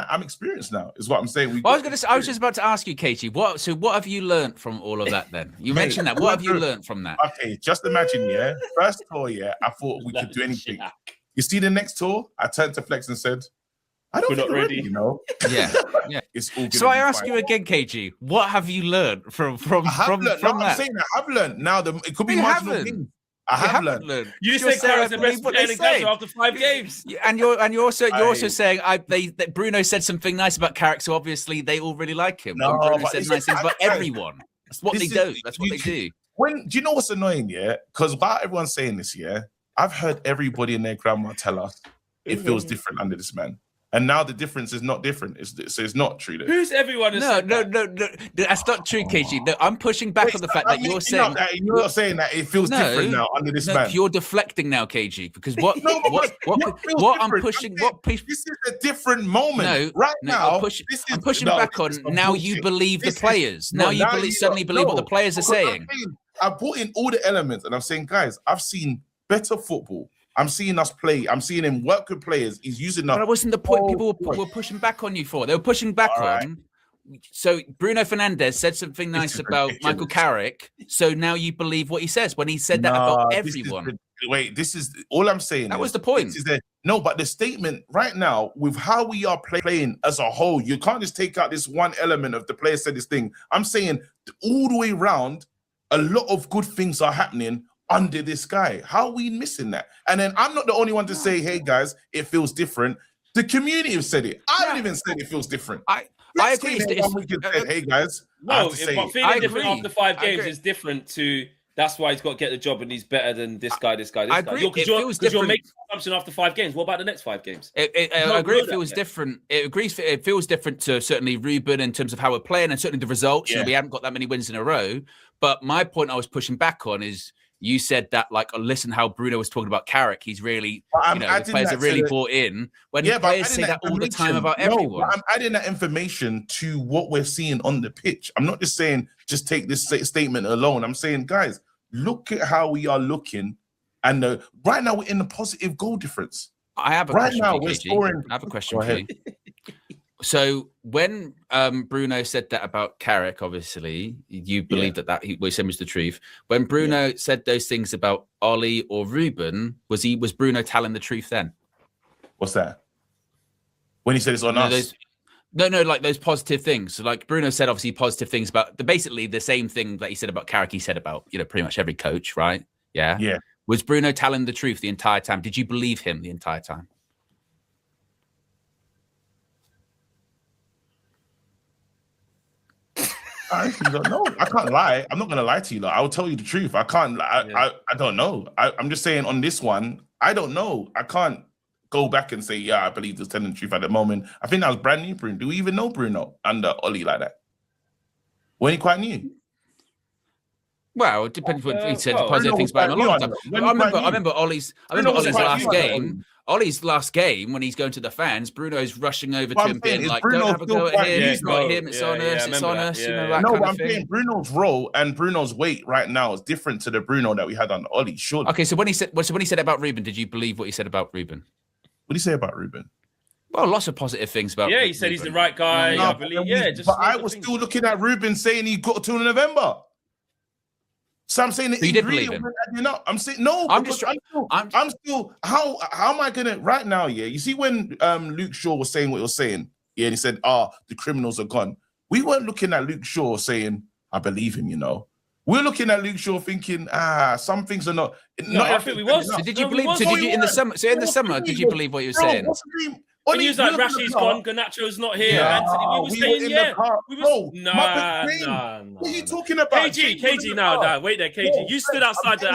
I'm experienced now. Is what I'm saying. I was just about to ask you, KG. What have you learned from all of that? Then you mentioned that. What have you learned from that? Okay, just imagine. Yeah, first tour. Yeah, I thought we could do anything. You see, the next tour, I turned to Flex and said, "I don't think we're ready." You know? Yeah. It's all good. So I ask you again, KG. What have you learned from that? I'm saying that I've learned. Now it could be marginal things. I have learned. You said Carrick's the best player in Glasgow after 5 games, and you're also saying that Bruno said something nice about Carrick, so obviously they all really like him. No, Bruno said nice things about everyone. That's what they do. That's what they do. Do you know what's annoying? Yeah, because while everyone's saying this, yeah, I've heard everybody and their grandma tell us it feels different under this man. And now the difference is not different. It's not true. Though. Who's everyone? No. That's not true, KG. No, I'm pushing back on the fact that you're saying you're saying that it feels different now under this man. You're deflecting now, KG, because what I'm pushing. This is a different moment. Now, I'm pushing back on. Now bullshit. You believe the players. Now you suddenly believe what the players are saying. I put in all the elements, and I'm saying, guys, I've seen better football. I'm seeing us play. I'm seeing him work with players. He's using that. But that wasn't the point people were pushing back on you for. They were pushing back on. So Bruno Fernandes said something nice about Michael Carrick. So now you believe what he says when he said that about everyone. This is all I'm saying. That was the point. But the statement right now with how we are playing as a whole, you can't just take out this one element of the player said this thing. I'm saying all the way around, a lot of good things are happening under this guy. How are we missing that? And then I'm not the only one to say, hey guys, it feels different. The community have said it. I haven't even said it feels different. I agree. We can say, hey guys, but feeling different after 5 games is different to that's why he's got to get the job and he's better than this guy. I agree. Because you're making assumption after 5 games. What about the next 5 games? I agree. It feels different. It feels different to certainly Ruben in terms of how we're playing and certainly the results. Yeah. We haven't got that many wins in a row. But my point I was pushing back on is you said that, listen how Bruno was talking about Carrick. He's really, the players are really bought in. When players say that all the time about everyone. I'm adding that information to what we're seeing on the pitch. I'm not just saying, just take this statement alone. I'm saying, guys, look at how we are looking. And right now we're in the positive goal difference. I have a question for you, we're scoring. I have a question for you. So when Bruno said that about Carrick, obviously you believe that he said was the truth. When Bruno said those things about Ollie or Ruben, was Bruno telling the truth then? What's that? When he said it's on us? No, like those positive things. So like Bruno said, obviously positive things about basically the same thing that he said about Carrick. He said about pretty much every coach, right? Yeah. Yeah. Was Bruno telling the truth the entire time? Did you believe him the entire time? I actually don't know. I can't lie. I'm not going to lie to you. I will tell you the truth. I can't. I don't know. I'm just saying on this one, I don't know. I can't go back and say, I believe he's telling the truth at the moment. I think that was brand new Bruno. Do we even know Bruno under Ollie like that? When he quite new? Well, it depends what he said. Positive things about him a lot of time. I remember Ollie's last game. Ollie's last game when he's going to the fans, Bruno's rushing over to him, being like, "Don't have a go at him. It's not him. It's on us. It's on us." I'm saying Bruno's role and Bruno's weight right now is different to the Bruno that we had on Ollie. Sure. Okay, so when he said about Ruben, did you believe what he said about Ruben? What did he say about Ruben? Well, lots of positive things about. Yeah, he said he's the right guy. I believe. But I was still looking at Ruben saying he got to November. So I'm saying that you did believe him. I'm saying no. I'm still. How am I gonna right now? Yeah, you see when Luke Shaw was saying what he was saying. Yeah, and he said, the criminals are gone. We weren't looking at Luke Shaw saying, I believe him. We're looking at Luke Shaw thinking, some things are not. I think we was. So did you believe? So did you in the summer? So in the summer, did you believe what he was saying? When he was like, Rashi's gone, Garnacho's not here. Anthony, we were saying, What are you talking about? KG, no, wait there, KG. You stood outside the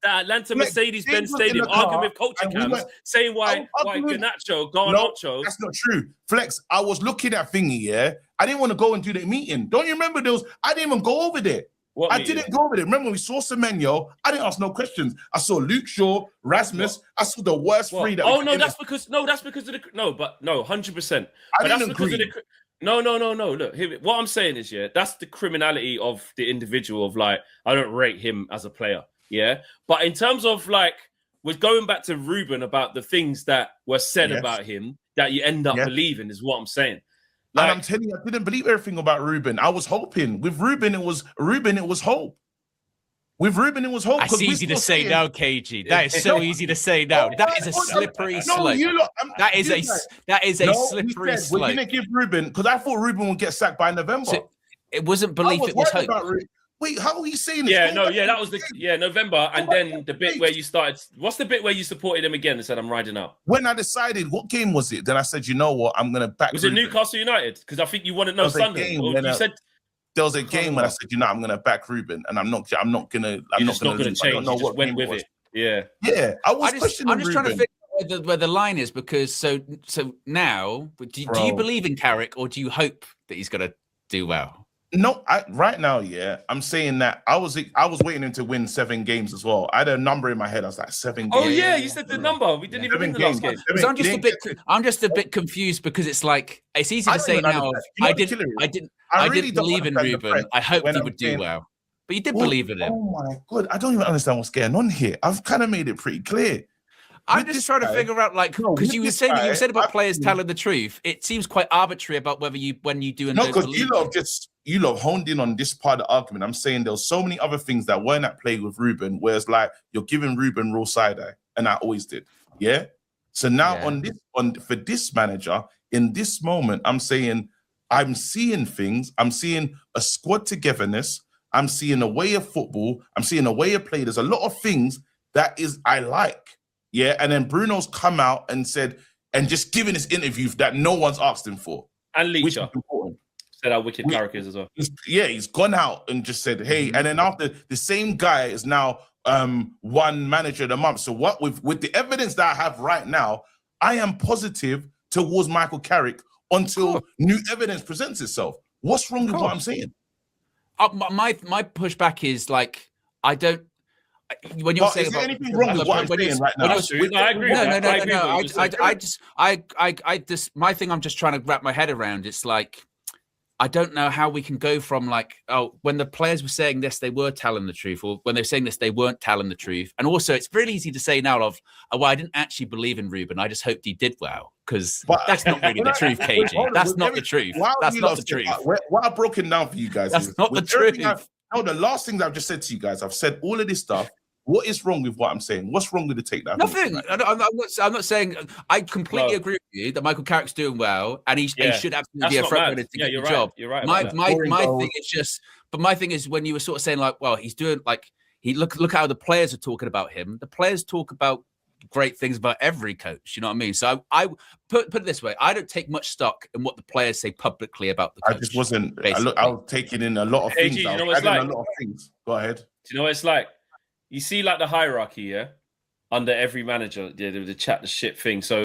Atlanta Mercedes-Benz Stadium arguing with culture cams, saying why Garnacho. No, that's not true. Flex, I was looking at thingy, yeah? I didn't want to go and do the meeting. Don't you remember those? I didn't even go over there. I didn't go over there. Remember when we saw Semenyo, I didn't ask no questions. I saw Luke Shaw, Rasmus. I saw the worst three that that's because of the 100%. I didn't agree. No. Look, what I'm saying is, that's the criminality of the individual of I don't rate him as a player. Yeah. But in terms of we're going back to Ruben about the things that were said about him. that you end up believing is what I'm saying. Like, and I'm telling you, I didn't believe everything about Ruben. I was hoping with Ruben, it was hope. With Ruben, it was hope. That's easy to say now, KG. That is so easy to say now. That is a slippery slope. That is a slippery slope. We're gonna give Ruben, because I thought Ruben would get sacked by November. So it wasn't belief, it was hope. Wait, how are you saying this? That was November, and then the bit where you started. What's the bit where you supported him again and said, "I'm riding up"? When I decided what game was it, then I said, you know what, I'm gonna back. Was it Newcastle United? Because I think you want to know Sunday. You said. There was a game when I said, I'm going to back Ruben, and I'm not going to change. I don't know what went with it. Yeah. I was questioning I'm just trying to figure out where the line is, because so now, do you believe in Carrick, or do you hope that he's going to do well? No, right now, I'm saying that I was waiting him to win 7 games as well. I had a number in my head. I was like 7 games. Oh yeah, you said the number. We didn't even win the last game. So I'm just a bit confused, because it's like it's easy to say now. I didn't believe in Ruben. I hoped he would do well, but you did believe in him. Oh my God, I don't even understand what's going on here. I've kind of made it pretty clear. I'm just trying to figure out, like, because you said about players telling the truth. It seems quite arbitrary about when you do and don't believe. No, because you lot honed in on this part of the argument. I'm saying there were so many other things that weren't at play with Ruben, where it's like you're giving Ruben raw side eye, and I always did. Yeah. So now for this manager in this moment, I'm saying I'm seeing things. I'm seeing a squad togetherness. I'm seeing a way of football. I'm seeing a way of play. There's a lot of things that I like. Yeah, and then Bruno's come out and said, and just given his interview that no one's asked him for. And Leacher said how wicked Carrick is as well. He's gone out and just said, hey, and then after the same guy is now one manager of the month. So what with the evidence that I have right now, I am positive towards Michael Carrick until new evidence presents itself. What's wrong with what I'm saying? My pushback is like, I don't. When you're saying, is there anything wrong with what I'm saying right now? I agree. No. My thing, I'm just trying to wrap my head around. It's like, I don't know how we can go from like, when the players were saying this, they were telling the truth, or when they're saying this, they weren't telling the truth. And also, it's really easy to say now I didn't actually believe in Ruben. I just hoped he did well, because that's not really the truth, KG. That's not the truth. That's not the truth. What I've broken down for you guys is not the truth. The last things I've just said to you guys, I've said all of this stuff. What is wrong with what I'm saying? What's wrong with the takedown? Nothing. I'm not saying. I completely agree with you that Michael Carrick's doing well, and he should absolutely be a front runner to get the job. You're right. My thing is just, but my thing is when you were sort of saying like, well, he's doing like look how the players are talking about him. The players talk about great things about every coach. You know what I mean? So I put it this way: I don't take much stock in what the players say publicly about the coach. I just wasn't. I was taking in a lot of things. You know what it's like? A lot of things. Go ahead. Do you know what it's like? You see, like the hierarchy, under every manager, the chat the shit thing. So